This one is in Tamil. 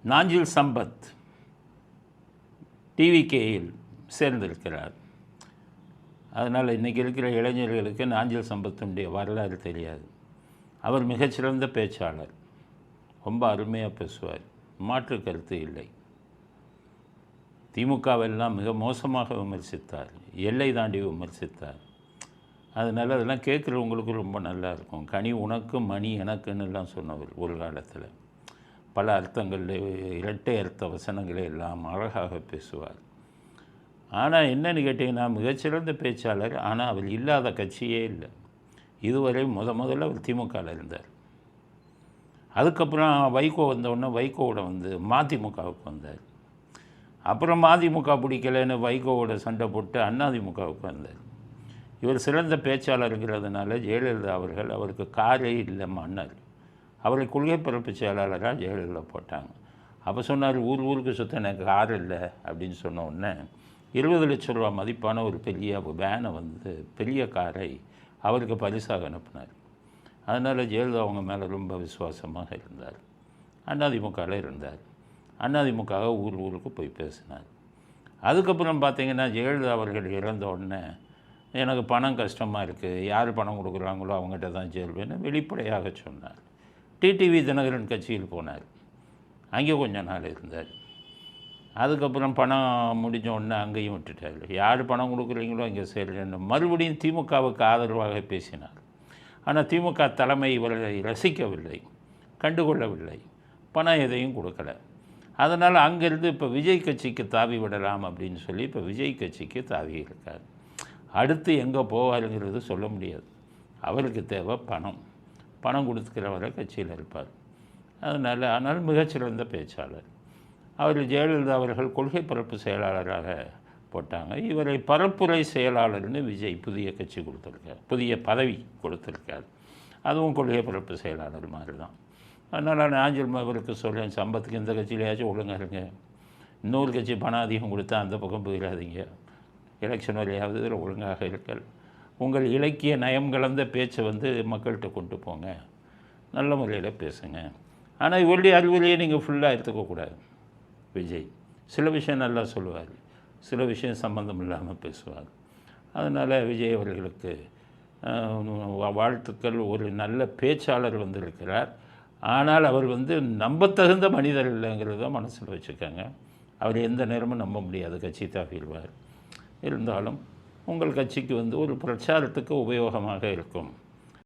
நாஞ்சில் சம்பத் டிவிகேயில் சேர்ந்திருக்கிறார். அதனால் இன்றைக்கி இருக்கிற இளைஞர்களுக்கு நாஞ்சில் சம்பத்தினுடைய வரலாறு தெரியாது. அவர் மிகச்சிறந்த பேச்சாளர், ரொம்ப அருமையாக பேசுவார், மாற்று கருத்து இல்லை. திமுகவெல்லாம் மிக மோசமாக விமர்சித்தார், எல்லை தாண்டி விமர்சித்தார். அதனால் அதெல்லாம் கேட்குறவங்களுக்கு ரொம்ப நல்லா இருக்கும். கனி உனக்கு மணி எனக்குன்னு எல்லாம் சொன்னவர் ஒரு காலத்தில். பல அர்த்தங்களில் இரட்டை அர்த்த வசனங்களை எல்லாம் அழகாக பேசுவார். ஆனால் என்னன்னு கேட்டிங்கன்னா, மிகச்சிறந்த பேச்சாளர். ஆனால் அவர் இல்லாத கட்சியே இல்லை. இதுவரை முதல்ல அவர் திமுகவில் இருந்தார். அதுக்கப்புறம் வைகோ வந்தவுடனே வைகோவோட மதிமுகவுக்கு வந்தார். அப்புறம் மதிமுக பிடிக்கலைன்னு வைகோவோட சண்டை போட்டு அதிமுகவுக்கு வந்தார். இவர் சிறந்த பேச்சாளருங்கிறதுனால ஜெயலலிதா அவர்கள் அவருக்கு காரே இல்லை மன்னர், அவரை கொள்கை பரப்பு செயலாளராக ஜெயலலிதா போட்டாங்க. அப்போ சொன்னார், ஊருக்கு சுத்த எனக்கு கார் இல்லை அப்படின்னு சொன்ன உடனே 20 லட்சம் ரூபா மதிப்பான ஒரு பெரிய வேனை பெரிய காரை அவருக்கு பரிசாக அனுப்பினார். அதனால் ஜெயலலிதா அவங்க மேலே ரொம்ப விசுவாசமாக இருந்தார். அதிமுகவில் இருந்தார். அதிமுக ஊருக்கு போய் பேசினார். அதுக்கப்புறம் பார்த்திங்கன்னா, ஜெயலலிதா அவர்கள் இறந்த உடனே எனக்கு பணம் கஷ்டமாக இருக்குது, யார் பணம் கொடுக்குறாங்களோ அவங்ககிட்ட தான் சேருவேன்னு வெளிப்படையாக சொன்னார். டிடிவி தினகரன் கட்சியில் போனார், அங்கே கொஞ்சம் நாள் இருந்தார். அதுக்கப்புறம் பணம் முடிஞ்ச உடனே அங்கேயும் விட்டுட்டார். யார் பணம் கொடுக்குறீங்களோ அங்கே சேருன்னு மறுபடியும் திமுகவுக்கு ஆதரவாக பேசினார். ஆனால் திமுக தலைமை இவரை ரசிக்கவில்லை, கண்டுகொள்ளவில்லை, பணம் எதையும் கொடுக்கல. அதனால் அங்கேருந்து இப்போ விஜய் கட்சிக்கு தாவி விடலாம் அப்படின்னு சொல்லி இப்போ விஜய் கட்சிக்கு தாவி இருக்கார். அடுத்து எங்கே போவாருங்கிறது சொல்ல முடியாது. அவருக்கு தேவை பணம் கொடுத்துக்கிறவரை கட்சியில் இருப்பார். ஆனால் மிகச்சிறந்த பேச்சாளர். அவர் ஜெயலலிதா அவர்கள் கொள்கை பரப்பு செயலாளராக போட்டாங்க. இவரை பரப்புரை செயலாளர்னு விஜய் புதிய கட்சி கொடுத்துருக்கார், புதிய பதவி கொடுத்துருக்கார். அதுவும் கொள்கை பரப்பு செயலாளர் மாதிரி தான். அதனால் நாஞ்சில் அவருக்கு சொல்கிறேன், சம்பத்துக்கு இந்த கட்சியிலேயாச்சும் ஒழுங்காக இருங்க, இன்னொரு கட்சி பணம் அதிகம் கொடுத்தா அந்த பக்கம் போயிடாதீங்க, எலெக்ஷன் வரையாவது இதில் ஒழுங்காக இருக்கல், உங்கள் இலக்கிய நயம் கலந்த பேச்சை மக்கள்கிட்ட கொண்டு போங்க, நல்ல முறையில் பேசுங்க. ஆனால் இவருடைய அறிவுரையை நீங்கள் ஃபுல்லாக எடுத்துக்கக்கூடாது. விஜய் சில விஷயம் நல்லா சொல்லுவார், சில விஷயம் சம்பந்தம் இல்லாமல் பேசுவார். அதனால் விஜய் அவர்களுக்கு வாழ்த்துக்கள். ஒரு நல்ல பேச்சாளர் வந்திருக்கிறார். ஆனால் அவர் நம்பத்தகுந்த மனிதர் இல்லைங்கிறத மனசில் வச்சுக்கோங்க. அவர் எந்த நேரமும் நம்ப முடியாது, கட்சி தாவிடுவார். இருந்தாலும் உங்கள் கட்சிக்கு ஒரு பிரச்சாரத்துக்கு உபயோகமாக இருக்கும்.